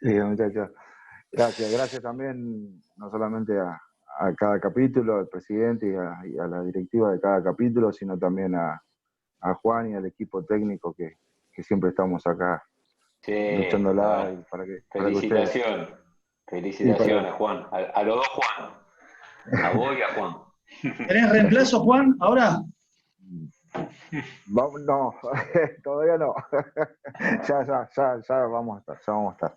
Sí, muchachos. Gracias, gracias también, no solamente a cada capítulo, al presidente y a la directiva de cada capítulo, sino también a Juan y al equipo técnico que siempre estamos acá Sí, luchándola bueno, para que ustedes. Y para, felicitaciones, Juan. A los dos Juan, a vos y a Juan. ¿Tenés reemplazo, Juan, ahora? vamos, no, todavía no. Ya vamos a estar, ya vamos a estar.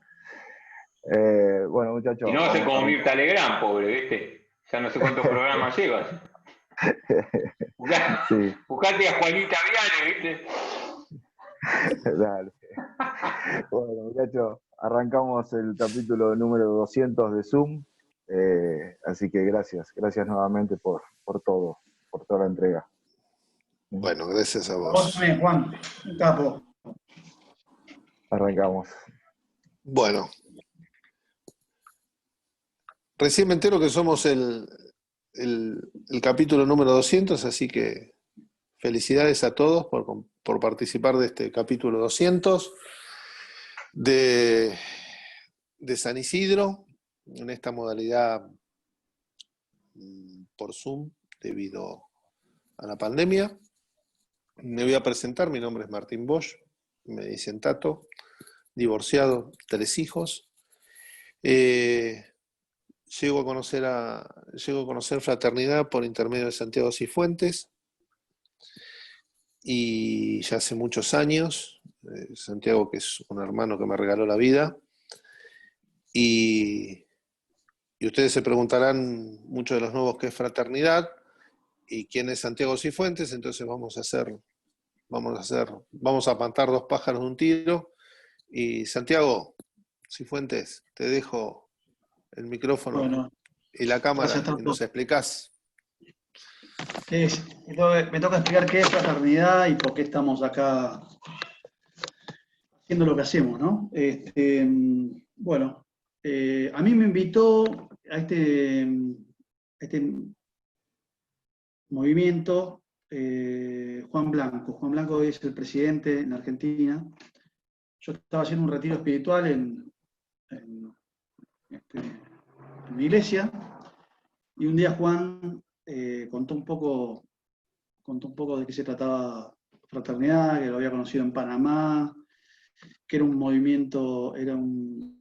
Bueno, Y muchachos, no va a ser vamos a como arrancar. Mirta Legrand, pobre, ¿viste? Ya no sé cuántos programas llevas. Sí, Buscate a Juanita Viale, ¿viste? dale. Bueno, muchachos, arrancamos el capítulo número 200 de Zoom. Así que gracias nuevamente por todo, por toda la entrega. Bueno, gracias a A vos vos. también, Juan, un capo. Arrancamos. Bueno, recién me entero que somos el capítulo número 200, así que felicidades a todos por participar de este capítulo 200 de, de San Isidro, en esta modalidad por Zoom debido a la pandemia. Me voy a presentar, mi nombre es Martín Bosch, me dicen Tato, divorciado, 3 hijos. Llego a conocer Fraternidad por intermedio de Santiago Cifuentes, y ya hace muchos años, Santiago, que es un hermano que me regaló la vida, y ustedes se preguntarán, muchos de los nuevos, qué es Fraternidad y quién es Santiago Cifuentes. Entonces vamos a matar 2 pájaros de un tiro. Y Santiago Cifuentes, te dejo el micrófono Bueno, y la gracias, cámara y Tato. nos explicás. Me toca explicar qué es fraternidad y por qué estamos acá haciendo lo que hacemos, ¿no? Bueno, a mí me invitó a este movimiento Juan Blanco. Juan Blanco es el presidente en Argentina. Yo estaba haciendo un retiro espiritual en mi iglesia, y un día Juan contó un poco de qué se trataba Fraternidad, que lo había conocido en Panamá, que era un movimiento, era un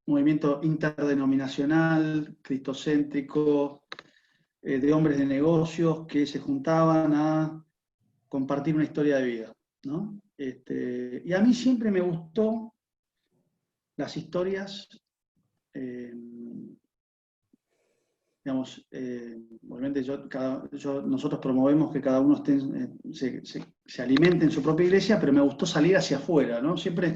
movimiento interdenominacional, cristocéntrico, de hombres de negocios que se juntaban a compartir una historia de vida, ¿no? Y a mí siempre me gustó las historias, digamos, obviamente nosotros promovemos que cada uno se alimente en su propia iglesia, pero me gustó salir hacia afuera, ¿no? Siempre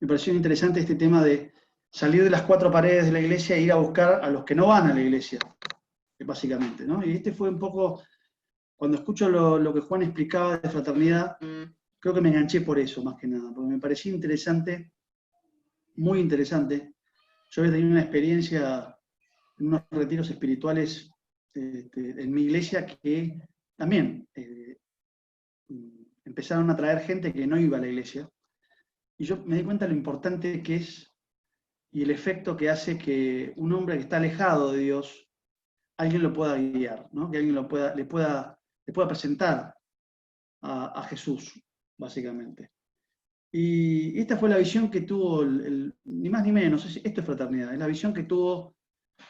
me pareció interesante este tema de salir de las 4 paredes de la iglesia e ir a buscar a los que no van a la iglesia, básicamente, ¿no? Y fue un poco, cuando escucho lo que Juan explicaba de fraternidad, creo que me enganché por eso, más que nada, porque me parecía interesante, muy interesante. Yo había tenido una experiencia en unos retiros espirituales en mi iglesia que también empezaron a traer gente que no iba a la iglesia, y yo me di cuenta de lo importante que es y el efecto que hace que un hombre que está alejado de Dios, alguien lo pueda guiar, ¿no? Que alguien le pueda presentar a Jesús, básicamente. Y esta fue la visión que tuvo, ni más ni menos, esto es fraternidad, es la visión que tuvo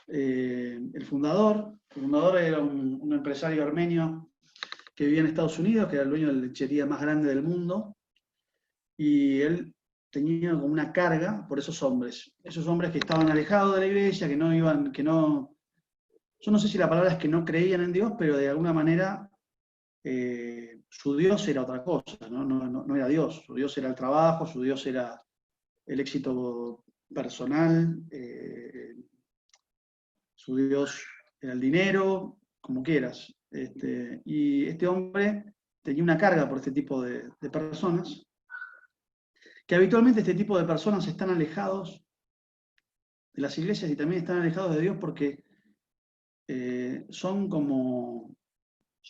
el fundador. El fundador era un empresario armenio que vivía en Estados Unidos, que era el dueño de la lechería más grande del mundo, y él tenía como una carga por esos hombres que estaban alejados de la iglesia, que no iban, yo no sé si la palabra es que no creían en Dios, pero de alguna manera su Dios era otra cosa, ¿no? No era Dios, su Dios era el trabajo, su Dios era el éxito personal, su Dios era el dinero, como quieras. Y este hombre tenía una carga por este tipo de personas, que habitualmente este tipo de personas están alejados de las iglesias y también están alejados de Dios porque son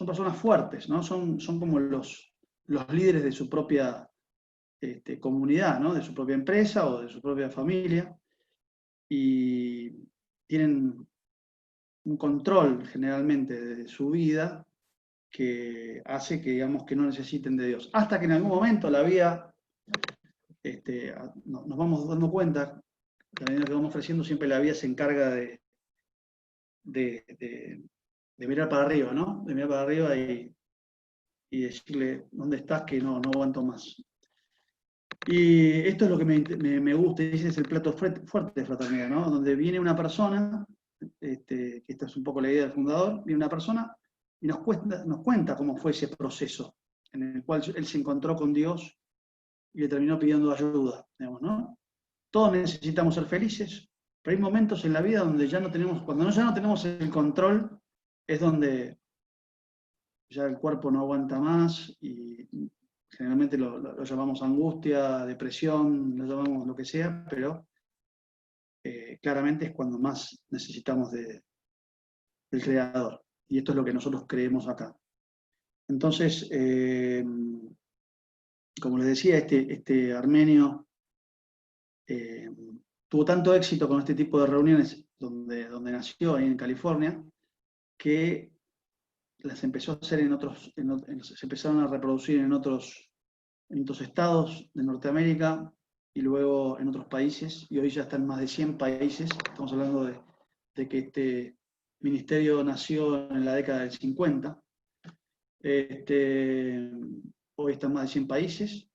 personas fuertes, ¿no? Son como los líderes de su propia comunidad, ¿no? De su propia empresa o de su propia familia, y tienen un control generalmente de su vida que hace que, digamos, que no necesiten de Dios. Hasta que en algún momento la vida, nos vamos dando cuenta, que a medida que vamos creciendo, siempre la vida se encarga de mirar para arriba, ¿no? De mirar para arriba y decirle, ¿dónde estás? Que no aguanto más. Y esto es lo que me gusta, y ese es el plato fuerte de Fraternidad, ¿no? Donde viene una persona, que esta es un poco la idea del fundador, viene una persona y nos cuenta cómo fue ese proceso en el cual él se encontró con Dios y le terminó pidiendo ayuda, digamos, ¿no? Todos necesitamos ser felices, pero hay momentos en la vida donde ya no tenemos, cuando ya no tenemos el control, es donde ya el cuerpo no aguanta más y generalmente lo llamamos angustia, depresión, lo llamamos lo que sea, pero claramente es cuando más necesitamos del Creador. Y esto es lo que nosotros creemos acá. Entonces, como les decía, este armenio tuvo tanto éxito con este tipo de reuniones donde nació, ahí en California, que las empezó a hacer se empezaron a reproducir en otros estados de Norteamérica y luego en otros países, y hoy ya están más de 100 países. Estamos hablando de que este ministerio nació en la década del 50. Hoy están más de 100 países,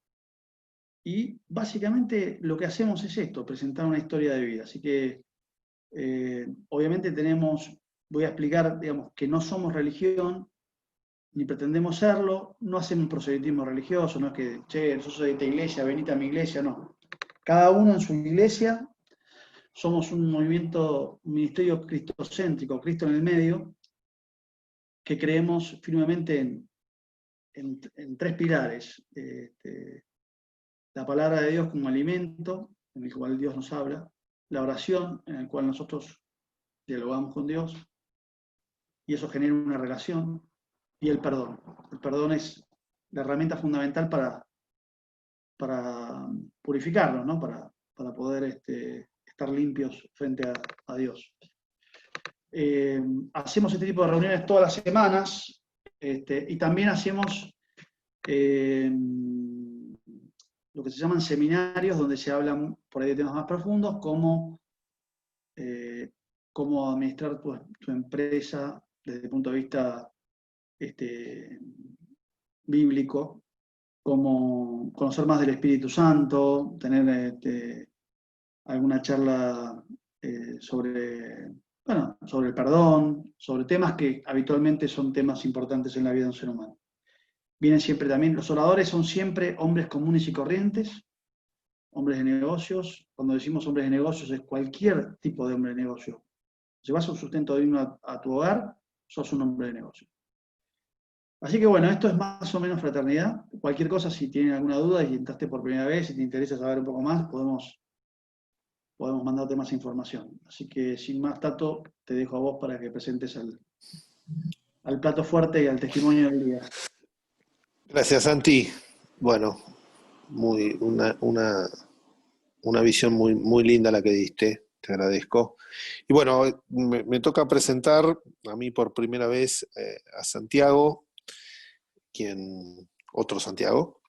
y básicamente lo que hacemos es esto, presentar una historia de vida. Así que, obviamente voy a explicar, digamos, que no somos religión, ni pretendemos serlo, no hacemos un proselitismo religioso, no es que, che, yo soy de esta iglesia, venite a mi iglesia, no. Cada uno en su iglesia, somos un movimiento, un ministerio cristocéntrico, Cristo en el medio, que creemos firmemente en tres pilares. La palabra de Dios como alimento, en el cual Dios nos habla, la oración, en el cual nosotros dialogamos con Dios, y eso genera una relación, y el perdón. El perdón es la herramienta fundamental para purificarnos, ¿no? Para poder estar limpios frente a Dios. Hacemos este tipo de reuniones todas las semanas, y también hacemos lo que se llaman seminarios, donde se hablan por ahí de temas más profundos, como cómo administrar tu empresa desde el punto de vista bíblico, cómo conocer más del Espíritu Santo, tener alguna charla sobre el perdón, sobre temas que habitualmente son temas importantes en la vida de un ser humano. Vienen siempre también, los oradores son siempre hombres comunes y corrientes, hombres de negocios. Cuando decimos hombres de negocios, es cualquier tipo de hombre de negocio. Si vas a un sustento digno a tu hogar, sos un hombre de negocio. Así que bueno, esto es más o menos Fraternidad. Cualquier cosa, si tienen alguna duda y entraste por primera vez, si te interesa saber un poco más, podemos mandarte más información. Así que sin más, Tato, te dejo a vos para que presentes al plato fuerte y al testimonio del día. Gracias, Santi. Bueno, una visión muy, muy linda la que diste, te agradezco. Y bueno, me toca presentar a mí por primera vez a Santiago, otro Santiago,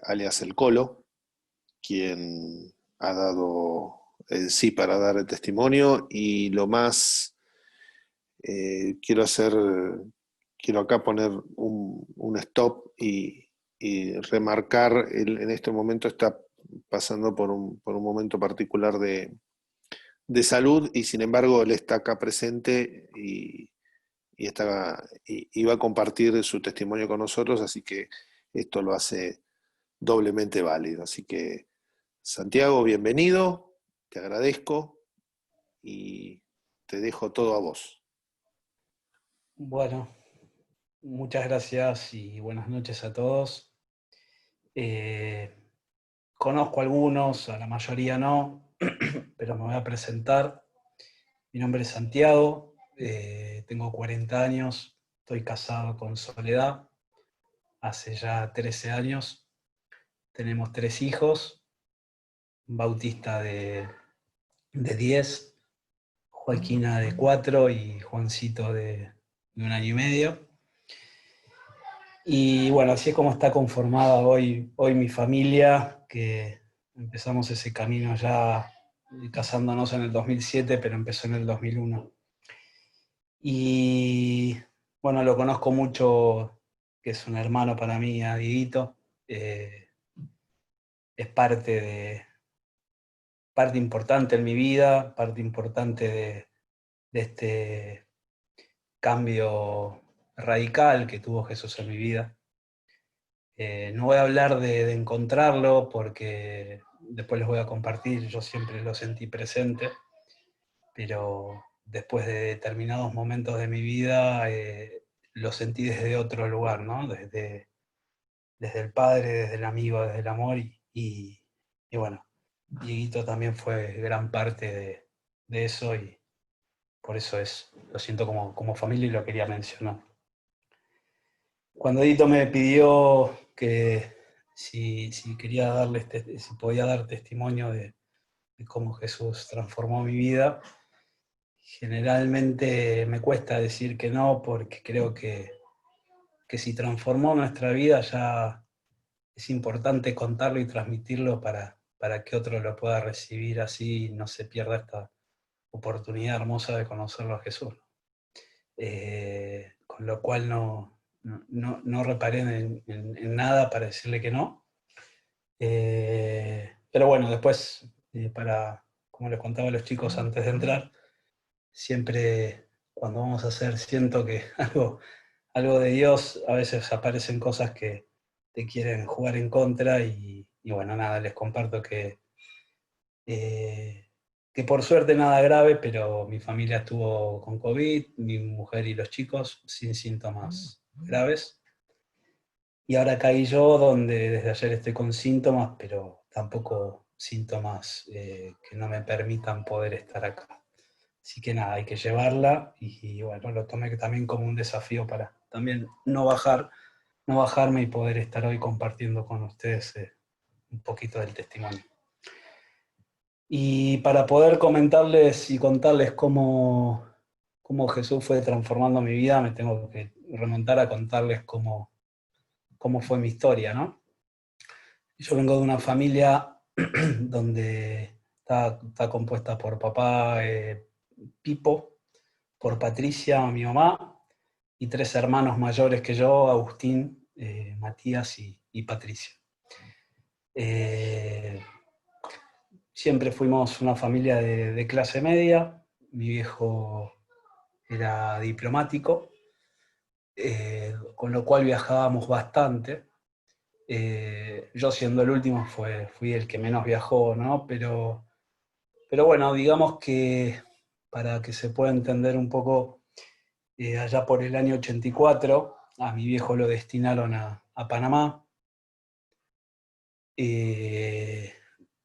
alias El Colo, quien ha dado el sí para dar el testimonio, y lo más quiero acá poner un stop y remarcar, en este momento está pasando por un momento particular de salud, y sin embargo él está acá presente y va a compartir su testimonio con nosotros, así que esto lo hace doblemente válido. Así que, Santiago, bienvenido, te agradezco y te dejo todo a vos. Bueno, muchas gracias y buenas noches a todos. Conozco a algunos, a la mayoría no, pero me voy a presentar. Mi nombre es Santiago, tengo 40 años, estoy casado con Soledad hace ya 13 años. tenemos 3 hijos, Bautista de 10, Joaquina de 4 y Juancito de 1 año y medio. Y bueno, así es como está conformada hoy mi familia, que empezamos ese camino ya casándonos en el 2007, pero empezó en el 2001. Y bueno, lo conozco mucho, que es un hermano para mí, a Dieguito. Es parte importante en mi vida, parte importante de este cambio radical que tuvo Jesús en mi vida. No voy a hablar de encontrarlo porque después les voy a compartir, yo siempre lo sentí presente, pero después de determinados momentos de mi vida lo sentí desde otro lugar, ¿no? Desde el padre, desde el amigo, desde el amor y bueno, Dieguito también fue gran parte de eso y por eso lo siento como familia y lo quería mencionar. Cuando Edito me pidió que si quería si podía dar testimonio de cómo Jesús transformó mi vida, generalmente me cuesta decir que no, porque creo que si transformó nuestra vida ya es importante contarlo y transmitirlo para que otro lo pueda recibir así y no se pierda esta oportunidad hermosa de conocerlo a Jesús. Con lo cual no reparé en nada para decirle que no. Pero bueno, después, como les contaba a los chicos antes de entrar, siempre cuando vamos a hacer, siento que algo de Dios, a veces aparecen cosas que te quieren jugar en contra y bueno, nada, les comparto que por suerte nada grave, pero mi familia estuvo con COVID, mi mujer y los chicos sin síntomas graves. Y ahora caí yo, donde desde ayer estoy con síntomas, pero tampoco síntomas que no me permitan poder estar acá. Así que nada, hay que llevarla y bueno, lo tomé también como un desafío para también no bajarme y poder estar hoy compartiendo con ustedes un poquito del testimonio. Y para poder comentarles y contarles cómo Jesús fue transformando mi vida, me tengo que remontar a contarles cómo fue mi historia, ¿no? Yo vengo de una familia donde está compuesta por papá Pipo, por Patricia, mi mamá, y 3 hermanos mayores que yo, Agustín, Matías y Patricia. Siempre fuimos una familia de clase media. Mi viejo era diplomático, con lo cual viajábamos bastante. Yo siendo el último fui el que menos viajó, ¿no? Pero bueno, digamos que para que se pueda entender un poco, allá por el año 84, a mi viejo lo destinaron a Panamá,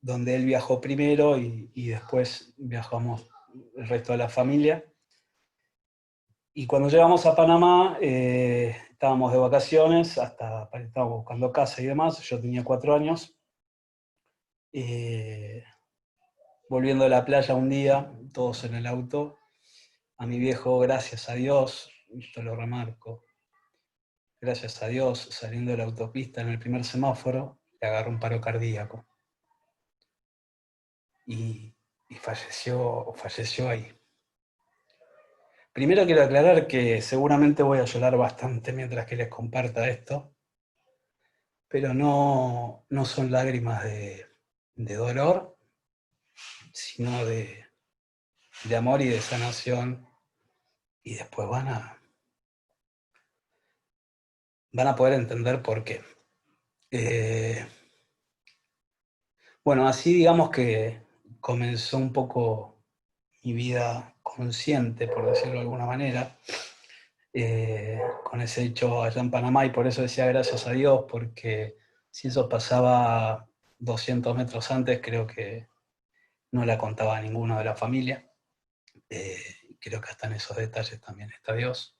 donde él viajó primero y después viajamos el resto de la familia. Y cuando llegamos a Panamá, estábamos de vacaciones, estábamos buscando casa y demás, yo tenía 4 años. Volviendo de la playa un día, todos en el auto, a mi viejo, gracias a Dios, esto lo remarco, gracias a Dios, saliendo de la autopista en el primer semáforo, le agarró un paro cardíaco. Y falleció ahí. Primero quiero aclarar que seguramente voy a llorar bastante mientras que les comparta esto, pero no son lágrimas de dolor, sino de amor y de sanación, y después van a poder entender por qué. Bueno, así digamos que comenzó un poco mi vida consciente, por decirlo de alguna manera, con ese hecho allá en Panamá, y por eso decía gracias a Dios, porque si eso pasaba 200 metros antes, creo que no la contaba a ninguno de la familia. Creo que hasta en esos detalles también está Dios.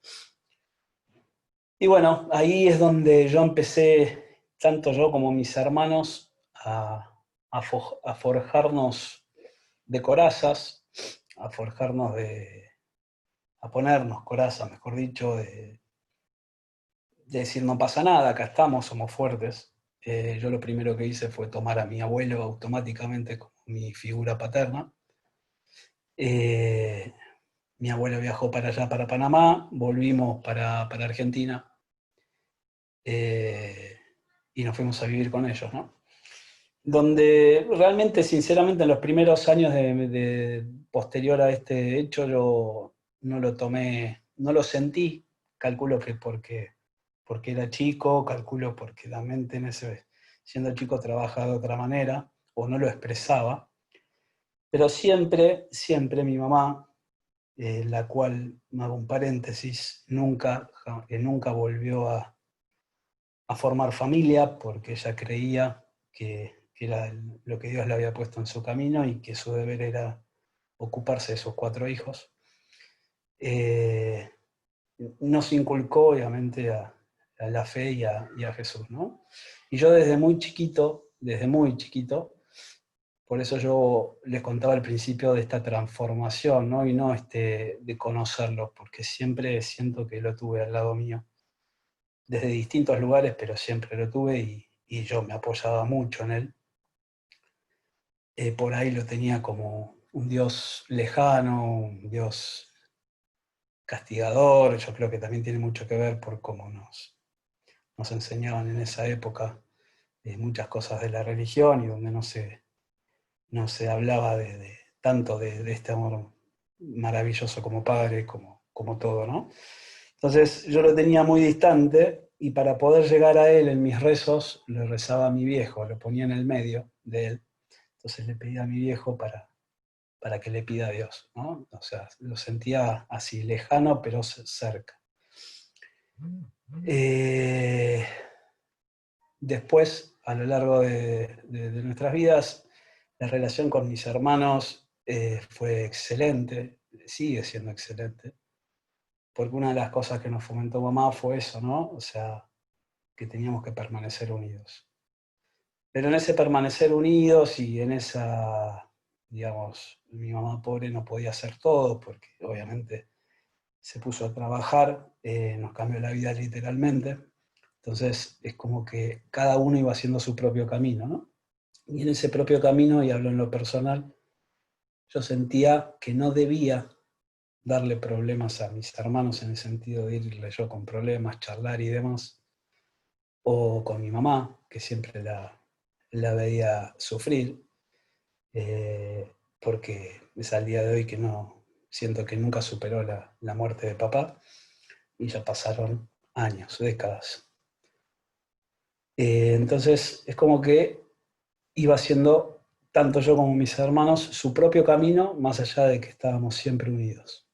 Y bueno, ahí es donde yo empecé tanto yo como mis hermanos a forjarnos de corazas, a forjarnos a ponernos corazas, mejor dicho, de decir no pasa nada, acá estamos, somos fuertes. Yo lo primero que hice fue tomar a mi abuelo automáticamente como mi figura paterna. Mi abuelo viajó para allá, para Panamá, volvimos para Argentina, y nos fuimos a vivir con ellos, ¿no? Donde realmente, sinceramente, en los primeros años posterior a este hecho, yo no lo tomé, no lo sentí, calculo que porque era chico, calculo porque la mente siendo chico trabaja de otra manera, o no lo expresaba, pero siempre, siempre mi mamá, la cual, me hago un paréntesis, nunca volvió a formar familia, porque ella creía que era lo que Dios le había puesto en su camino y que su deber era ocuparse de sus 4 hijos. Nos inculcó, obviamente, a la fe y a Jesús, ¿no? Y yo desde muy chiquito, por eso yo les contaba al principio de esta transformación, ¿no? Y no de conocerlo, porque siempre siento que lo tuve al lado mío, desde distintos lugares, pero siempre lo tuve y yo me apoyaba mucho en él. Por ahí lo tenía como un Dios lejano, un Dios castigador. Yo creo que también tiene mucho que ver por cómo nos enseñaban en esa época muchas cosas de la religión, y donde no se hablaba tanto de este amor maravilloso como padre, como todo, ¿no? Entonces yo lo tenía muy distante, y para poder llegar a él en mis rezos, le rezaba a mi viejo, lo ponía en el medio de él. Entonces le pedía a mi viejo para que le pida a Dios, ¿no? O sea, lo sentía así, lejano, pero cerca. Después, a lo largo de nuestras vidas, la relación con mis hermanos fue excelente, sigue siendo excelente, porque una de las cosas que nos fomentó mamá fue eso, ¿no? O sea, que teníamos que permanecer unidos. Pero en ese permanecer unidos y en esa, digamos, mi mamá pobre no podía hacer todo, porque obviamente se puso a trabajar, nos cambió la vida literalmente. Entonces es como que cada uno iba haciendo su propio camino, ¿no? Y en ese propio camino, y hablo en lo personal, yo sentía que no debía darle problemas a mis hermanos, en el sentido de irle yo con problemas, charlar y demás, o con mi mamá, que siempre la veía sufrir, porque es al día de hoy que no siento que nunca superó la muerte de papá, y ya pasaron años, décadas. Entonces es como que iba haciendo, tanto yo como mis hermanos, su propio camino, más allá de que estábamos siempre unidos.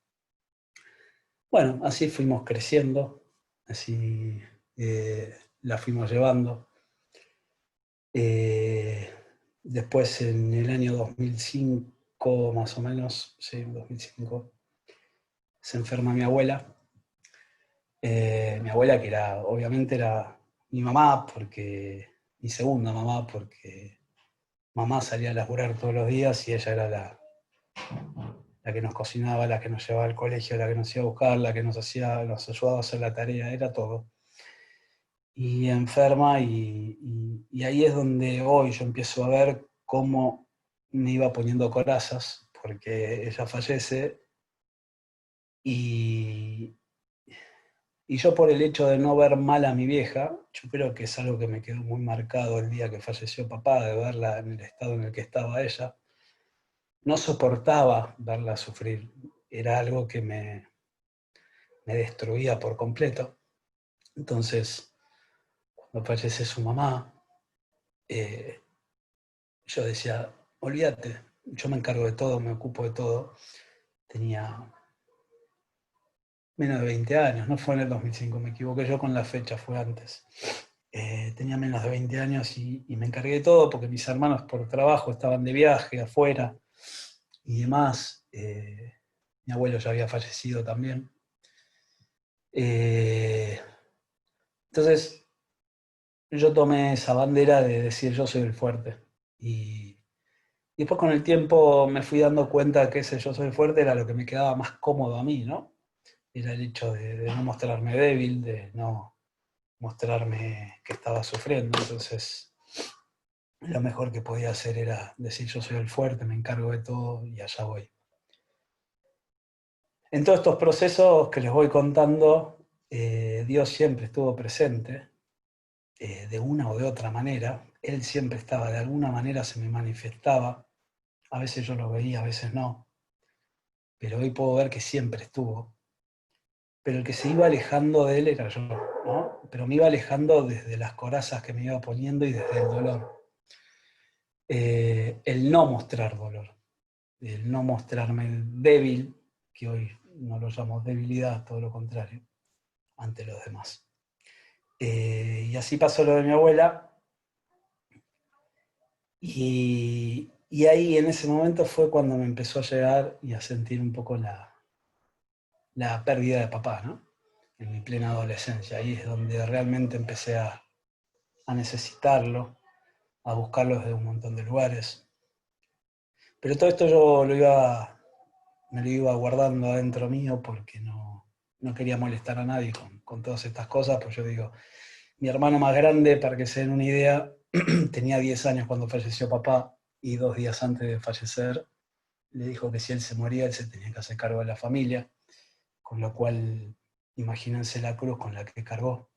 Bueno, así fuimos creciendo, así la fuimos llevando. Después, en el año 2005, más o menos, sí, 2005, se enferma mi abuela. Mi abuela, que obviamente era mi mamá, mi segunda mamá, porque mamá salía a laburar todos los días y ella era la que nos cocinaba, la que nos llevaba al colegio, la que nos iba a buscar, la que nos ayudaba a hacer la tarea, era todo. Y enferma, y ahí es donde hoy yo empiezo a ver cómo me iba poniendo corazas, porque ella fallece, y yo, por el hecho de no ver mal a mi vieja, yo creo que es algo que me quedó muy marcado el día que falleció papá, de verla en el estado en el que estaba ella. No soportaba verla sufrir, era algo que me destruía por completo. Entonces, cuando fallece su mamá, yo decía, olvídate, yo me encargo de todo, me ocupo de todo. Tenía menos de 20 años, no fue en el 2005, me equivoqué yo con la fecha, fue antes. Tenía menos de 20 años y me encargué de todo, porque mis hermanos por trabajo estaban de viaje afuera y demás. Mi abuelo ya había fallecido también. Entonces, yo tomé esa bandera de decir yo soy el fuerte. Y después con el tiempo me fui dando cuenta que ese yo soy el fuerte era lo que me quedaba más cómodo a mí, ¿no? Era el hecho de no mostrarme débil, de no mostrarme que estaba sufriendo. Entonces, lo mejor que podía hacer era decir yo soy el fuerte, me encargo de todo y allá voy. En todos estos procesos que les voy contando, Dios siempre estuvo presente, de una o de otra manera. Él siempre estaba, de alguna manera se me manifestaba. A veces yo lo veía, a veces no. Pero hoy puedo ver que siempre estuvo. Pero el que se iba alejando de él era yo, ¿no? Pero me iba alejando desde las corazas que me iba poniendo y desde el dolor. El no mostrar dolor, el no mostrarme débil, que hoy no lo llamo debilidad, todo lo contrario, ante los demás. Y así pasó lo de mi abuela, y ahí en ese momento fue cuando me empezó a llegar y a sentir un poco la pérdida de papá, ¿no? En mi plena adolescencia. Ahí es donde realmente empecé a necesitarlo, a buscarlo desde un montón de lugares. Pero todo esto yo me lo iba guardando adentro mío porque no quería molestar a nadie con todas estas cosas. Pues yo digo, mi hermano más grande, para que se den una idea, tenía 10 años cuando falleció papá y 2 días antes de fallecer le dijo que si él se moría, él se tenía que hacer cargo de la familia, con lo cual imagínense la cruz con la que cargó.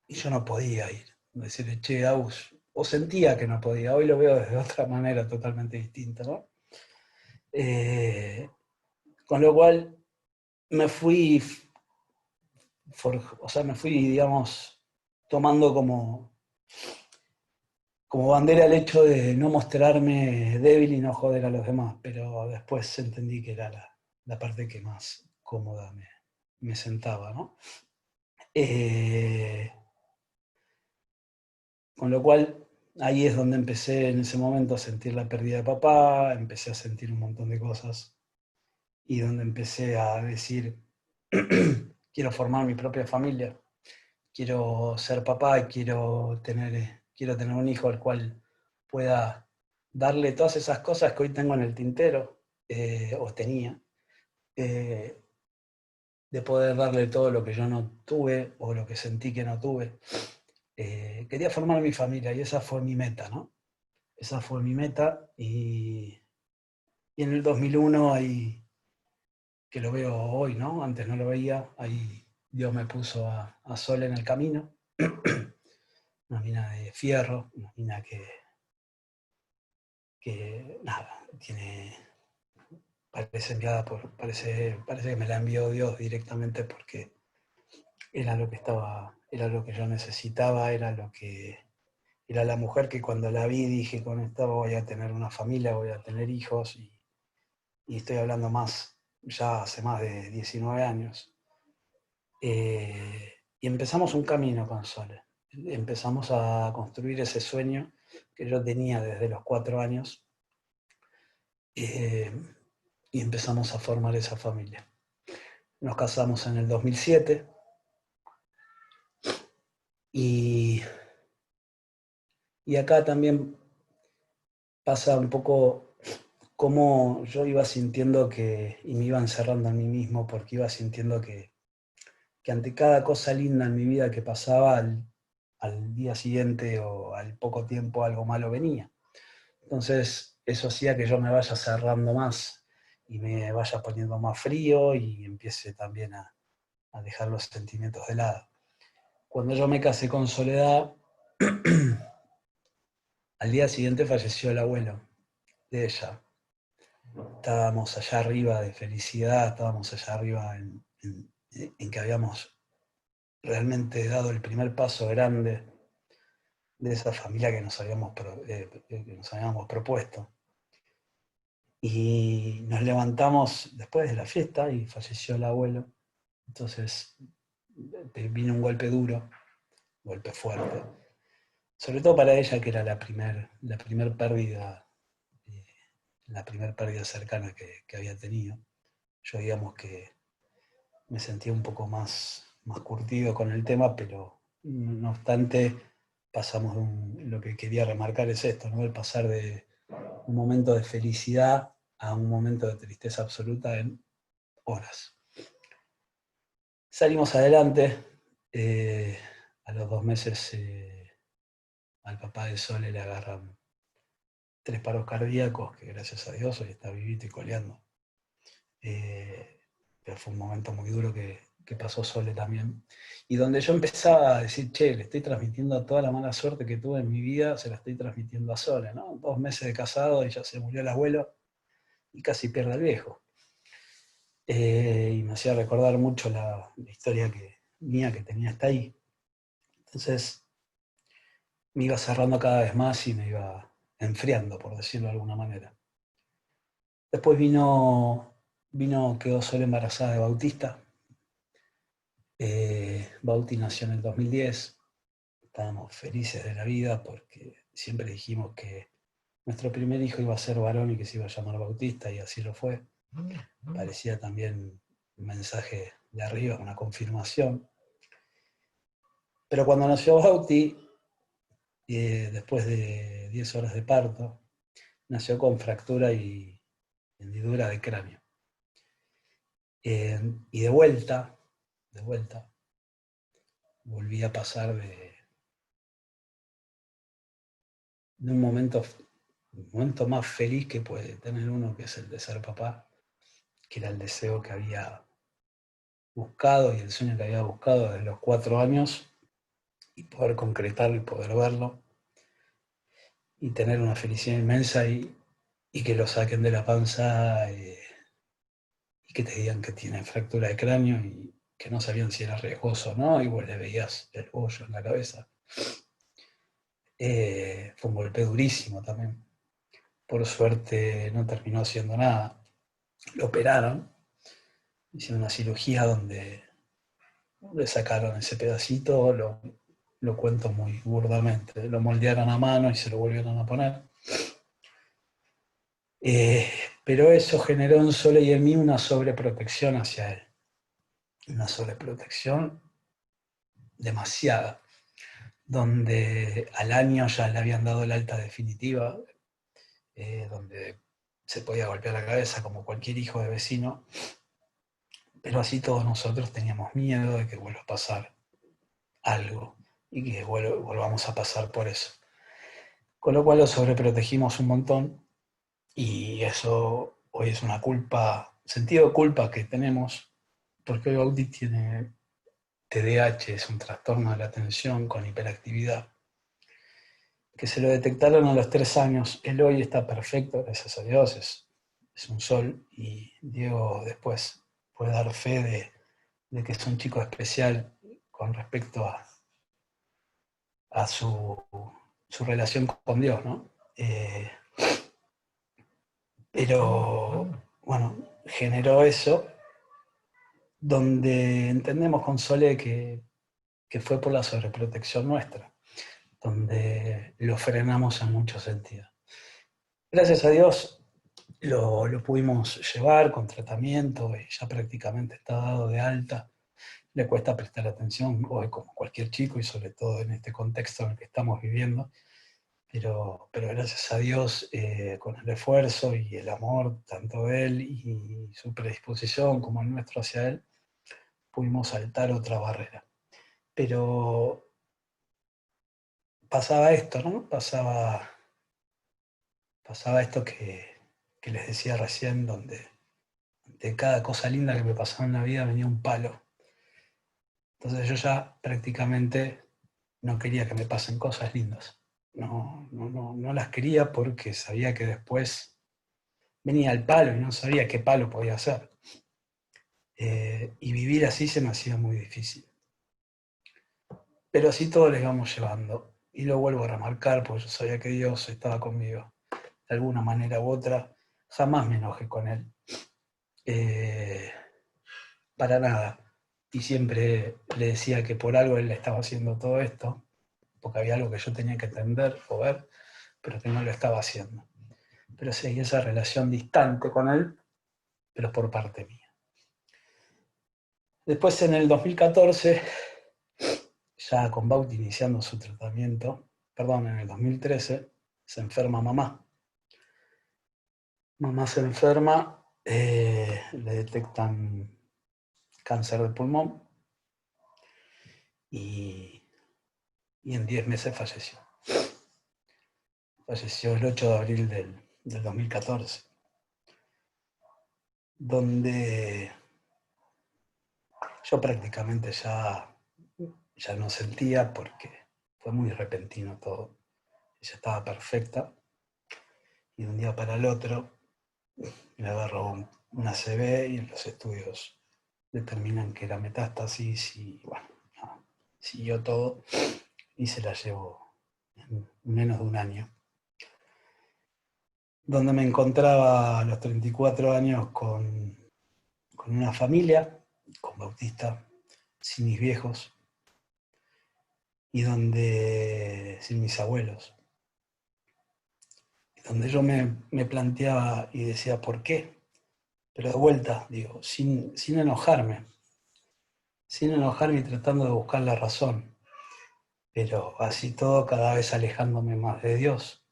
Y yo no podía ir. Decirle, che, Agus, o sentía que no podía, hoy lo veo desde otra manera totalmente distinta, ¿no? Con lo cual me fui, me fui, digamos, tomando como bandera el hecho de no mostrarme débil y no joder a los demás, pero después entendí que era la parte que más cómoda me sentaba, ¿no? Con lo cual, ahí es donde empecé en ese momento a sentir la pérdida de papá, empecé a sentir un montón de cosas, y donde empecé a decir, quiero formar mi propia familia, quiero ser papá y quiero tener un hijo al cual pueda darle todas esas cosas que hoy tengo en el tintero, o tenía, de poder darle todo lo que yo no tuve o lo que sentí que no tuve. Quería formar mi familia y esa fue mi meta, ¿no? Esa fue mi meta y en el 2001, ahí, que lo veo hoy, ¿no? Antes no lo veía, ahí Dios me puso a Sol en el camino, una mina de fierro, una mina que nada, parece enviada parece que me la envió Dios directamente porque era lo que yo necesitaba, era la mujer que cuando la vi dije, con esta voy a tener una familia, voy a tener hijos, y estoy hablando ya hace más de 19 años. Y empezamos un camino con Sole. Empezamos a construir ese sueño que yo tenía desde los 4 años, y empezamos a formar esa familia. Nos casamos en el 2007 y acá también pasa un poco cómo yo iba sintiendo y me iba encerrando en mí mismo porque iba sintiendo que ante cada cosa linda en mi vida que pasaba, al día siguiente o al poco tiempo algo malo venía. Entonces eso hacía que yo me vaya cerrando más y me vaya poniendo más frío y empiece también a dejar los sentimientos de lado. Cuando yo me casé con Soledad, al día siguiente falleció el abuelo de ella. Estábamos allá arriba de felicidad, estábamos allá arriba en que habíamos realmente dado el primer paso grande de esa familia que nos habíamos propuesto. Y nos levantamos después de la fiesta y falleció el abuelo. Entonces vino un golpe duro, un golpe fuerte. Sobre todo para ella, que era la primer pérdida, la primer pérdida cercana que había tenido. Yo digamos que me sentía un poco más curtido con el tema, pero no obstante pasamos lo que quería remarcar es esto, ¿no? El pasar de un momento de felicidad a un momento de tristeza absoluta en horas. Salimos adelante, a los 2 meses al papá de Sole le agarran 3 paros cardíacos, que gracias a Dios hoy está vivito y coleando. Pero fue un momento muy duro que pasó Sole también. Y donde yo empezaba a decir, che, le estoy transmitiendo toda la mala suerte que tuve en mi vida, se la estoy transmitiendo a Sole, ¿no? 2 meses de casado y ya se murió el abuelo y casi pierde al viejo. Y me hacía recordar mucho la historia mía que tenía hasta ahí. Entonces me iba cerrando cada vez más y me iba enfriando, por decirlo de alguna manera. Después quedó Sole embarazada de Bautista. Bauti nació en el 2010. Estábamos felices de la vida porque siempre dijimos que nuestro primer hijo iba a ser varón y que se iba a llamar Bautista, y así lo fue. Parecía también un mensaje de arriba, una confirmación. Pero cuando nació Bauti, después de 10 horas de parto, nació con fractura y hendidura de cráneo. Y de vuelta, volví a pasar de un momento más feliz que puede tener uno, que es el de ser papá, que era el deseo que había buscado y el sueño que había buscado desde los 4 años, y poder concretarlo y poder verlo, y tener una felicidad inmensa y que lo saquen de la panza y que te digan que tiene fractura de cráneo y que no sabían si era riesgoso o no, y vos le veías el bollo en la cabeza. Fue un golpe durísimo también. Por suerte no terminó haciendo nada. Lo operaron, hicieron una cirugía donde le sacaron ese pedacito, lo cuento muy burdamente, lo moldearon a mano y se lo volvieron a poner. Pero eso generó en Sole y en mí una sobreprotección hacia él. Una sobreprotección demasiada, donde al año ya le habían dado la alta definitiva, donde se podía golpear la cabeza como cualquier hijo de vecino, pero así todos nosotros teníamos miedo de que vuelva a pasar algo y que volvamos a pasar por eso. Con lo cual lo sobreprotegimos un montón, y eso hoy es una culpa, sentido de culpa que tenemos, porque hoy Bauti tiene TDAH, es un trastorno de la atención con hiperactividad, que se lo detectaron a los 3 años. Él hoy está perfecto, gracias a Dios, es un sol, y Diego después puede dar fe de que es un chico especial con respecto a su relación con Dios, ¿no? Pero, bueno, generó eso, donde entendemos con Sole que fue por la sobreprotección nuestra, donde lo frenamos en muchos sentidos. Gracias a Dios lo pudimos llevar con tratamiento y ya prácticamente está dado de alta. Le cuesta prestar atención hoy como cualquier chico, y sobre todo en este contexto en el que estamos viviendo. Pero gracias a Dios, con el esfuerzo y el amor, tanto de él y su predisposición como el nuestro hacia él, pudimos saltar otra barrera. Pero pasaba esto, ¿no? Pasaba esto que les decía recién, donde de cada cosa linda que me pasaba en la vida venía un palo. Entonces yo ya prácticamente no quería que me pasen cosas lindas. No las quería, porque sabía que después venía el palo y no sabía qué palo podía ser. Y vivir así se me hacía muy difícil. Pero así todo lo íbamos llevando. Y lo vuelvo a remarcar, porque yo sabía que Dios estaba conmigo. De alguna manera u otra, jamás me enojé con Él. Para nada. Y siempre le decía que por algo Él estaba haciendo todo esto, porque había algo que yo tenía que entender o ver, pero que no lo estaba haciendo. Pero seguí esa relación distante con Él, pero por parte mía. Después, en el 2014, ya con Bauti iniciando su tratamiento, perdón, en el 2013, se enferma mamá. Mamá se enferma, le detectan cáncer de pulmón y en 10 meses falleció. Falleció el 8 de abril del 2014, donde yo prácticamente ya no sentía porque fue muy repentino todo. Ella estaba perfecta y de un día para el otro me agarró una ACV y en los estudios determinan que era metástasis y bueno, siguió todo y se la llevó en menos de un año. Donde me encontraba a los 34 años con una familia, con Bautista, sin mis viejos, y donde, sin mis abuelos, y donde yo me planteaba y decía, ¿por qué? Pero de vuelta, digo, sin enojarme y tratando de buscar la razón, pero así todo cada vez alejándome más de Dios,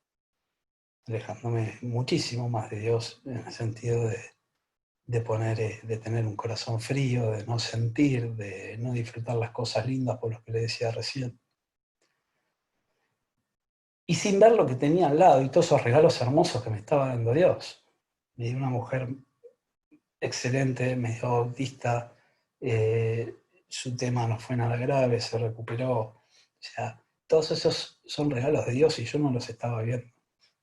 alejándome muchísimo más de Dios, en el sentido de tener un corazón frío, de no sentir, de no disfrutar las cosas lindas por lo que le decía recién. Y sin ver lo que tenía al lado y todos esos regalos hermosos que me estaba dando Dios. Me dio una mujer excelente, medio autista, su tema no fue nada grave, se recuperó. O sea, todos esos son regalos de Dios y yo no los estaba viendo.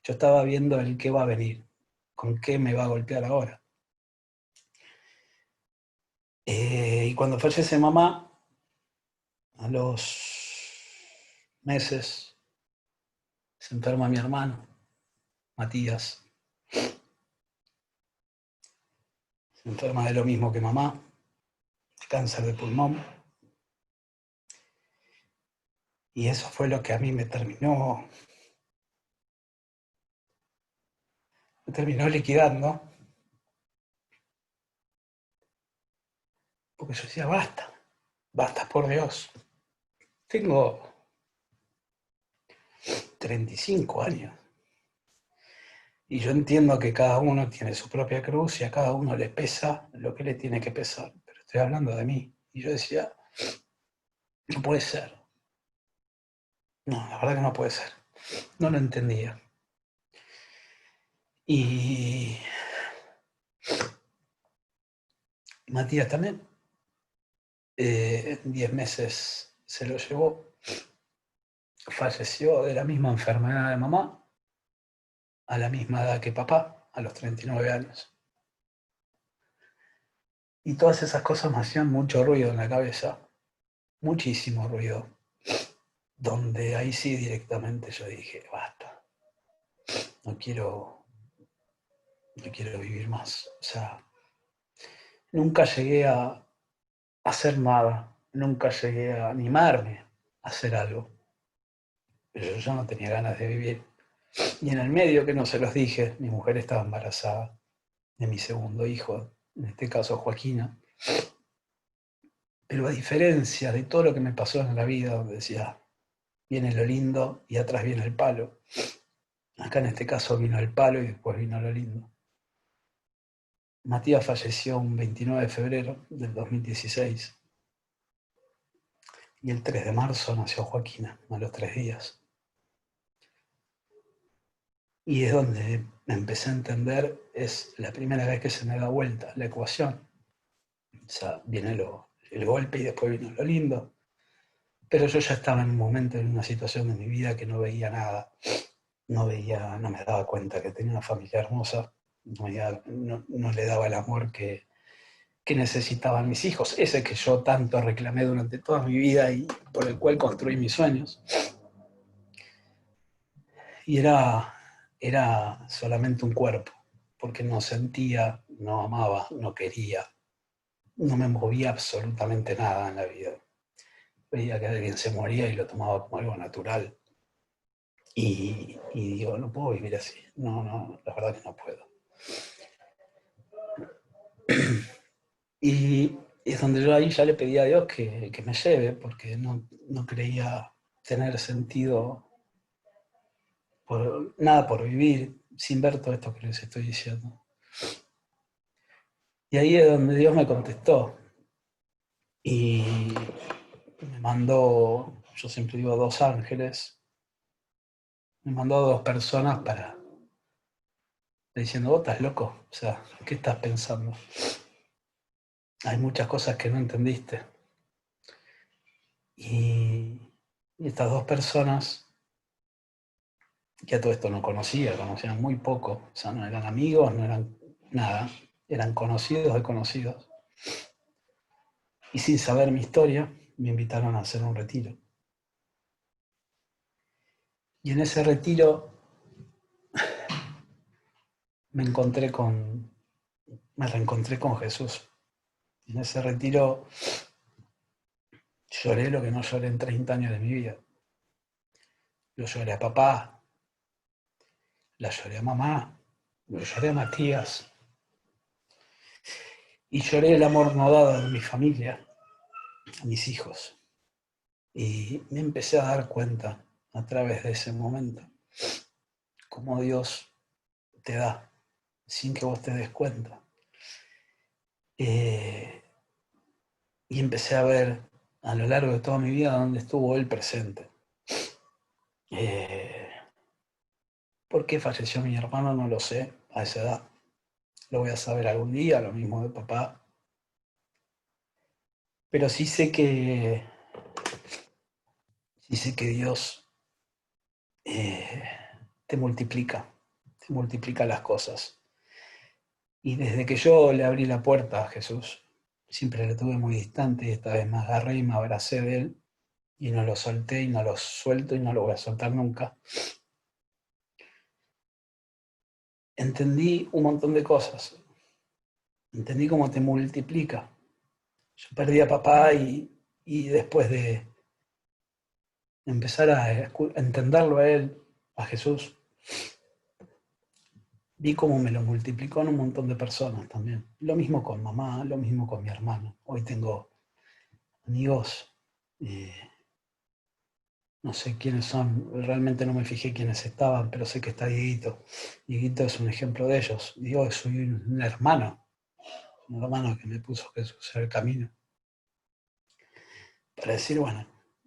Yo estaba viendo el qué va a venir, con qué me va a golpear ahora. Y cuando fallece mamá, a los meses, se enferma mi hermano, Matías. Se enferma de lo mismo que mamá, de cáncer de pulmón. Y eso fue lo que a mí me terminó liquidando. Porque yo decía, basta por Dios. Tengo 35 años. Y yo entiendo que cada uno tiene su propia cruz y a cada uno le pesa lo que le tiene que pesar. Pero estoy hablando de mí. Y yo decía, no puede ser. No, la verdad que no puede ser. No lo entendía. Y Matías también. En 10 meses se lo llevó. Falleció de la misma enfermedad de mamá, a la misma edad que papá, a los 39 años. Y todas esas cosas me hacían mucho ruido en la cabeza, muchísimo ruido, donde ahí sí directamente yo dije, basta, no quiero vivir más. O sea, nunca llegué a hacer nada, nunca llegué a animarme a hacer algo, pero yo ya no tenía ganas de vivir. Y en el medio, que no se los dije, mi mujer estaba embarazada de mi segundo hijo, en este caso Joaquina. Pero a diferencia de todo lo que me pasó en la vida, donde decía, viene lo lindo y atrás viene el palo, acá en este caso vino el palo y después vino lo lindo. Matías falleció un 29 de febrero del 2016 y el 3 de marzo nació Joaquina, a los 3 días. Y es donde me empecé a entender, es la primera vez que se me da vuelta la ecuación. O sea, viene el golpe y después vino lo lindo. Pero yo ya estaba en un momento, en una situación de mi vida que no veía nada. No me daba cuenta que tenía una familia hermosa. No le daba el amor que necesitaban mis hijos. Ese que yo tanto reclamé durante toda mi vida y por el cual construí mis sueños. Y era solamente un cuerpo, porque no sentía, no amaba, no quería, no me movía absolutamente nada en la vida. Veía que alguien se moría y lo tomaba como algo natural. Y digo, no puedo vivir así. No, la verdad que no puedo. Y es donde yo ahí ya le pedí a Dios que me lleve, porque no creía tener sentido nada por vivir sin ver todo esto que les estoy diciendo. Y ahí es donde Dios me contestó y me mandó, yo siempre digo 2 ángeles, me mandó a 2 personas diciendo, vos estás loco, o sea, ¿qué estás pensando? Hay muchas cosas que no entendiste. Y estas 2 personas, que a todo esto no conocían muy poco, o sea, no eran amigos, no eran nada, eran conocidos de conocidos. Y sin saber mi historia, me invitaron a hacer un retiro. Y en ese retiro me reencontré con Jesús. En ese retiro lloré lo que no lloré en 30 años de mi vida. Lo lloré a papá, la lloré a mamá, lo lloré a Matías. Y lloré el amor no dado de mi familia, a mis hijos. Y me empecé a dar cuenta a través de ese momento cómo Dios te da sin que vos te des cuenta. Y empecé a ver a lo largo de toda mi vida dónde estuvo Él presente. ¿Por qué falleció mi hermano? No lo sé a esa edad. Lo voy a saber algún día, lo mismo de papá. Pero sí sé que Dios te multiplica las cosas. Y desde que yo le abrí la puerta a Jesús, siempre le tuve muy distante y esta vez me agarré y me abracé de Él y no lo solté y no lo suelto y no lo voy a soltar nunca. Entendí un montón de cosas. Entendí cómo te multiplica. Yo perdí a papá y después de empezar a entenderlo a Él, a Jesús, vi cómo me lo multiplicó en un montón de personas también. Lo mismo con mamá, lo mismo con mi hermano. Hoy tengo amigos, no sé quiénes son, realmente no me fijé quiénes estaban, pero sé que está Dieguito. Dieguito es un ejemplo de ellos. Digo, soy un hermano que me puso Jesús en el camino. Para decir, bueno,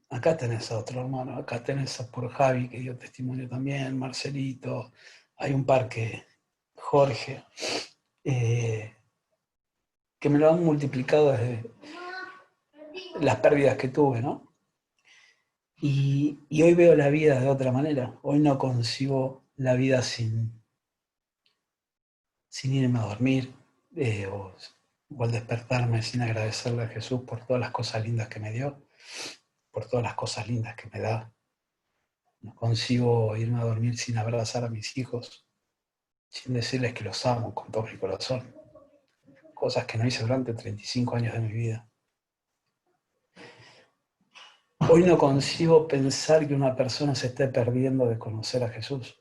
acá tenés a otro hermano, acá tenés a por Javi, que dio testimonio también, Marcelito, hay un par que, Jorge, que me lo han multiplicado desde las pérdidas que tuve, ¿no? Y hoy veo la vida de otra manera. Hoy no concibo la vida sin irme a dormir o al despertarme sin agradecerle a Jesús por todas las cosas lindas que me dio, por todas las cosas lindas que me da. No concibo irme a dormir sin abrazar a mis hijos, sin decirles que los amo con todo mi corazón. Cosas que no hice durante 35 años de mi vida. Hoy no concibo pensar que una persona se esté perdiendo de conocer a Jesús.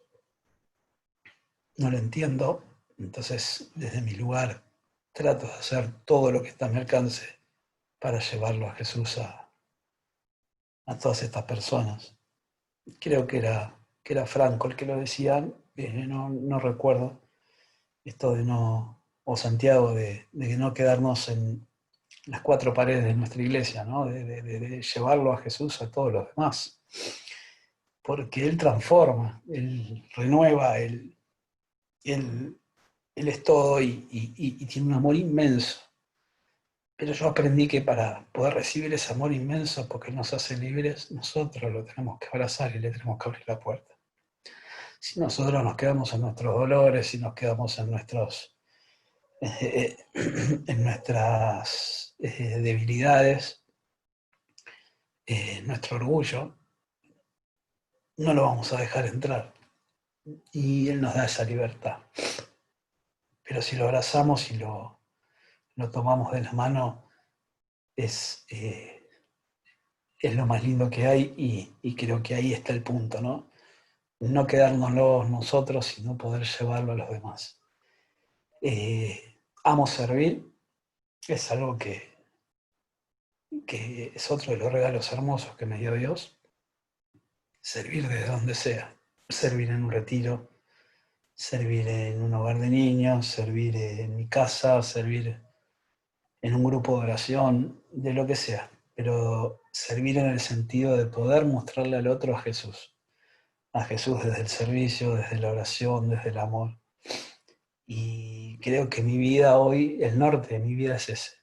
No lo entiendo, entonces desde mi lugar trato de hacer todo lo que está a mi alcance para llevarlo a Jesús a todas estas personas. Creo que era Franco el que lo decía, no recuerdo, esto de no, o Santiago, de no quedarnos en las 4 paredes de nuestra iglesia, ¿no? De llevarlo a Jesús a todos los demás. Porque Él transforma, Él renueva, Él es todo y tiene un amor inmenso. Pero yo aprendí que para poder recibir ese amor inmenso, porque nos hace libres, nosotros lo tenemos que abrazar y le tenemos que abrir la puerta. Si nosotros nos quedamos en nuestros dolores, si nos quedamos en nuestras debilidades, nuestro orgullo, no lo vamos a dejar entrar. Y Él nos da esa libertad. Pero si lo abrazamos y lo tomamos de la mano, es lo más lindo que hay y creo que ahí está el punto, ¿no? No quedárnoslo nosotros, sino poder llevarlo a los demás. Amo servir, es algo que que es otro de los regalos hermosos que me dio Dios, servir desde donde sea, servir en un retiro, servir en un hogar de niños, servir en mi casa, servir en un grupo de oración, de lo que sea, pero servir en el sentido de poder mostrarle al otro a Jesús desde el servicio, desde la oración, desde el amor. Y creo que mi vida hoy, el norte de mi vida es ese,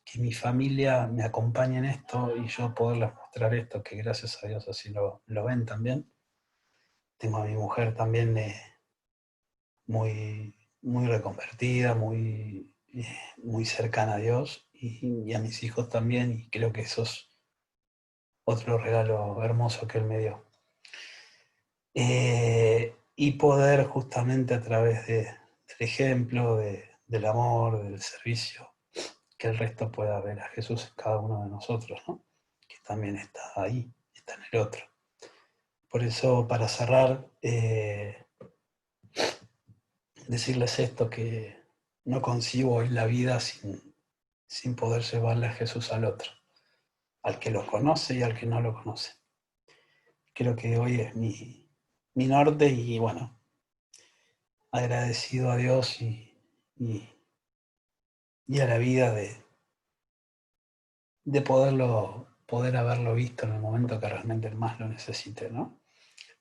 que mi familia me acompañe en esto y yo poderles mostrar esto, que gracias a Dios así lo ven también. Tengo a mi mujer también muy, muy reconvertida, muy cercana a Dios y a mis hijos también, y creo que eso es otro regalo hermoso que Él me dio. Y poder justamente a través del ejemplo, del amor, del servicio, que el resto pueda ver a Jesús en cada uno de nosotros, ¿no? Que también está ahí, está en el otro. Por eso, para cerrar, decirles esto, que no concibo hoy la vida sin poder llevarle a Jesús al otro, al que lo conoce y al que no lo conoce. Creo que hoy es mi norte y bueno, agradecido a Dios y a la vida de poder haberlo visto en el momento que realmente más lo necesité, ¿no?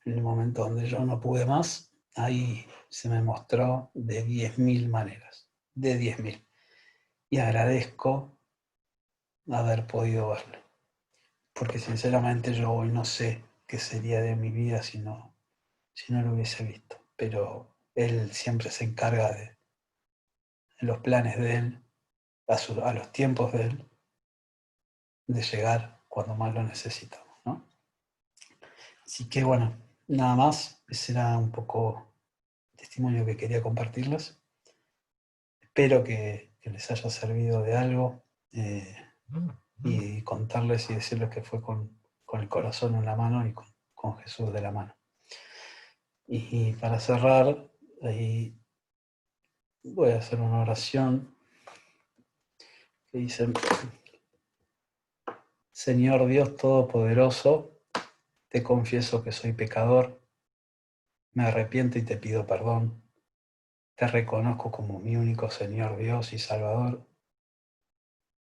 En el momento donde yo no pude más, ahí se me mostró de 10.000 maneras, de 10.000. Y agradezco haber podido verlo, porque sinceramente yo hoy no sé qué sería de mi vida si no lo hubiese visto, pero Él siempre se encarga de los planes de Él, a los tiempos de Él, de llegar cuando más lo necesitamos, ¿no? Así que bueno, nada más, ese era un poco el testimonio que quería compartirles. Espero que les haya servido de algo y contarles y decirles que fue con el corazón en la mano y con Jesús de la mano. Y para cerrar, ahí voy a hacer una oración que dice: Señor Dios Todopoderoso, te confieso que soy pecador, me arrepiento y te pido perdón. Te reconozco como mi único Señor Dios y Salvador.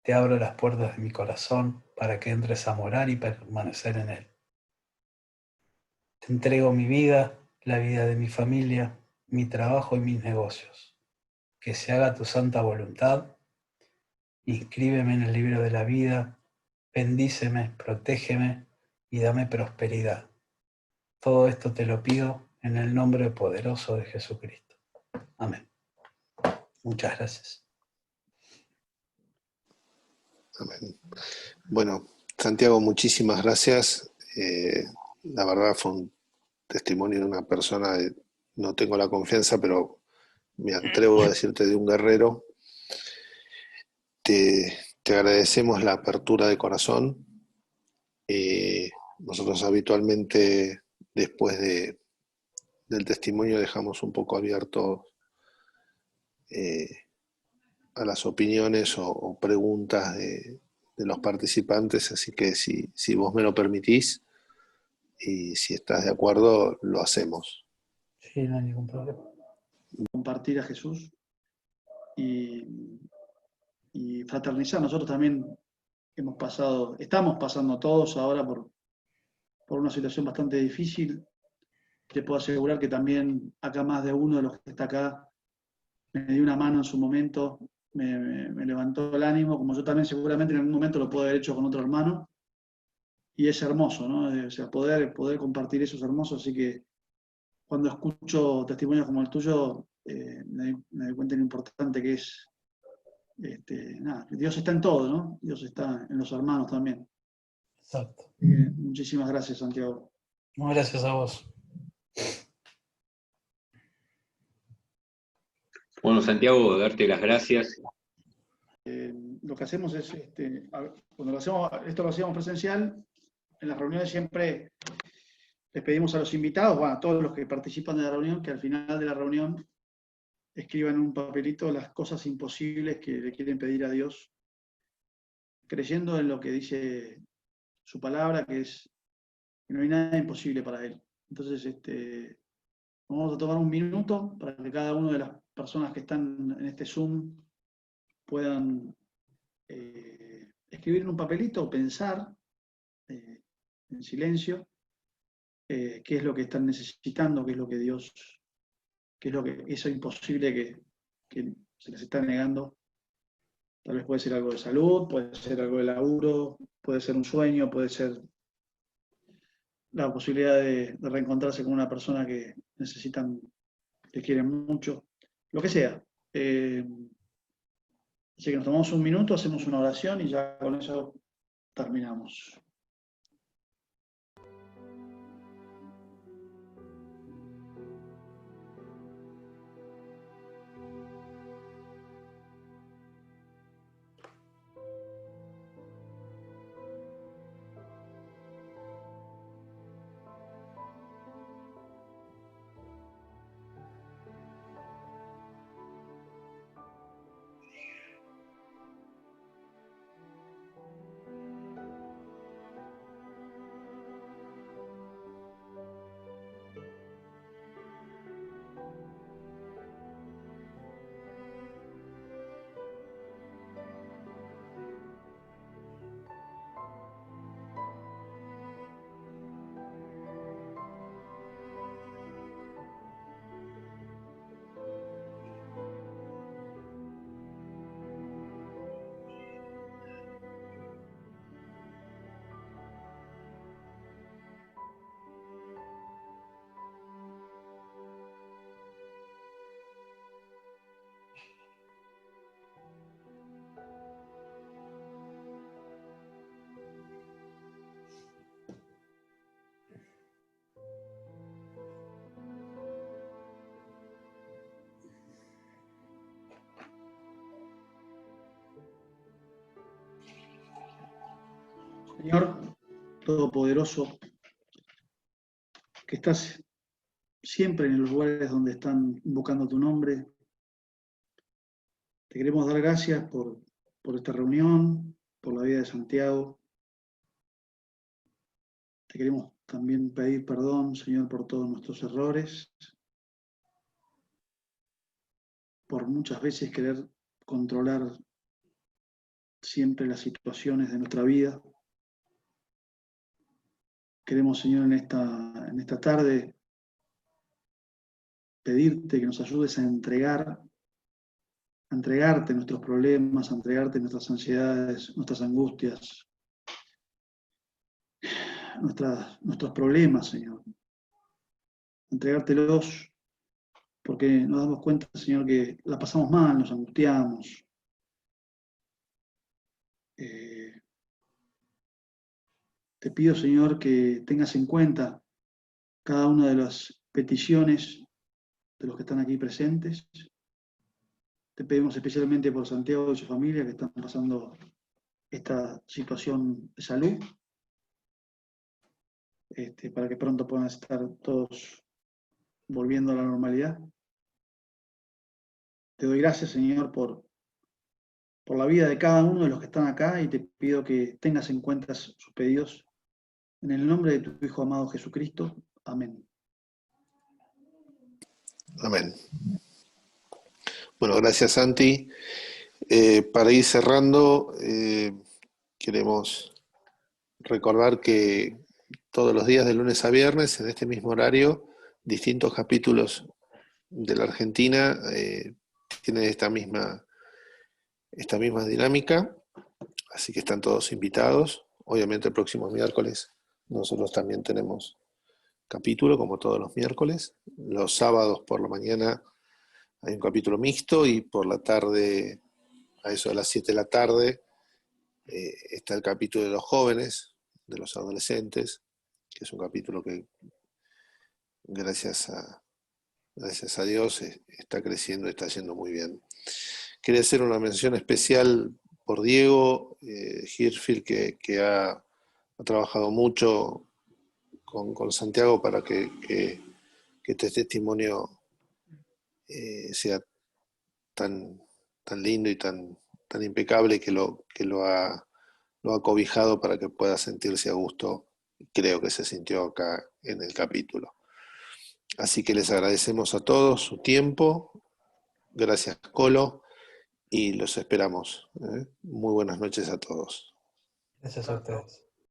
Te abro las puertas de mi corazón para que entres a morar y permanecer en él. Te entrego mi vida, la vida de mi familia, mi trabajo y mis negocios. Que se haga tu santa voluntad. Inscríbeme en el libro de la vida, bendíceme, protégeme y dame prosperidad. Todo esto te lo pido en el nombre poderoso de Jesucristo. Amén. Muchas gracias. Amén. Bueno, Santiago, muchísimas gracias. La verdad fue un testimonio de una persona, no tengo la confianza, pero me atrevo a decirte de un guerrero. Te agradecemos la apertura de corazón. Nosotros habitualmente, después del testimonio, dejamos un poco abierto a las opiniones o preguntas de los participantes, así que si vos me lo permitís y si estás de acuerdo, lo hacemos. Sí, no hay ningún problema. Compartir a Jesús y fraternizar. Nosotros también estamos pasando todos ahora por una situación bastante difícil. Te puedo asegurar que también acá más de uno de los que está acá me dio una mano en su momento, me levantó el ánimo, como yo también seguramente en algún momento lo puedo haber hecho con otro hermano. Y es hermoso, ¿no? O sea, poder compartir eso es hermoso, así que cuando escucho testimonios como el tuyo, me doy cuenta de lo importante que es. Dios está en todo, ¿no? Dios está en los hermanos también. Exacto. Muchísimas gracias, Santiago. No, gracias a vos. Bueno, Santiago, darte las gracias. Lo que hacemos es, cuando esto lo hacíamos presencial, en las reuniones siempre les pedimos a los invitados, bueno, a todos los que participan de la reunión, que al final de la reunión escriban en un papelito las cosas imposibles que le quieren pedir a Dios creyendo en lo que dice su palabra, que no hay nada imposible para Él. Entonces, vamos a tomar un minuto para que cada una de las personas que están en este Zoom puedan escribir en un papelito o pensar en silencio qué es lo que están necesitando, qué es lo que Dios, qué es lo que eso imposible que se les está negando. Tal vez puede ser algo de salud, puede ser algo de laburo, puede ser un sueño, puede ser la posibilidad de reencontrarse con una persona que necesitan, que quieren mucho, lo que sea. Así que nos tomamos un minuto, hacemos una oración y ya con eso terminamos. Señor Todopoderoso, que estás siempre en los lugares donde están invocando tu nombre, te queremos dar gracias por esta reunión, por la vida de Santiago. Te queremos también pedir perdón, Señor, por todos nuestros errores, por muchas veces querer controlar siempre las situaciones de nuestra vida. Queremos, Señor, en esta tarde pedirte que nos ayudes a entregarte nuestros problemas, a entregarte nuestras ansiedades, nuestras angustias, nuestros problemas, Señor. Entregártelos porque nos damos cuenta, Señor, que la pasamos mal, nos angustiamos. Te pido, Señor, que tengas en cuenta cada una de las peticiones de los que están aquí presentes. Te pedimos especialmente por Santiago y su familia que están pasando esta situación de salud, para que pronto puedan estar todos volviendo a la normalidad. Te doy gracias, Señor, por la vida de cada uno de los que están acá y te pido que tengas en cuenta sus pedidos. En el nombre de tu Hijo amado Jesucristo. Amén. Amén. Bueno, gracias, Santi. Para ir cerrando, queremos recordar que todos los días de lunes a viernes, en este mismo horario, distintos capítulos de la Argentina tienen esta misma dinámica, así que están todos invitados. Obviamente el próximo miércoles nosotros también tenemos capítulo, como todos los miércoles. Los sábados por la mañana hay un capítulo mixto y por la tarde, a eso de las 7 de la tarde, está el capítulo de los jóvenes, de los adolescentes, que es un capítulo que gracias a Dios está creciendo, está yendo muy bien. Quería hacer una mención especial por Diego Hirfield, que ha trabajado mucho con Santiago para que este testimonio sea tan lindo y tan impecable, que lo ha lo ha cobijado para que pueda sentirse a gusto. Creo que se sintió acá en el capítulo. Así que les agradecemos a todos su tiempo. Gracias, Colo, y los esperamos. Muy buenas noches a todos. Gracias a ustedes.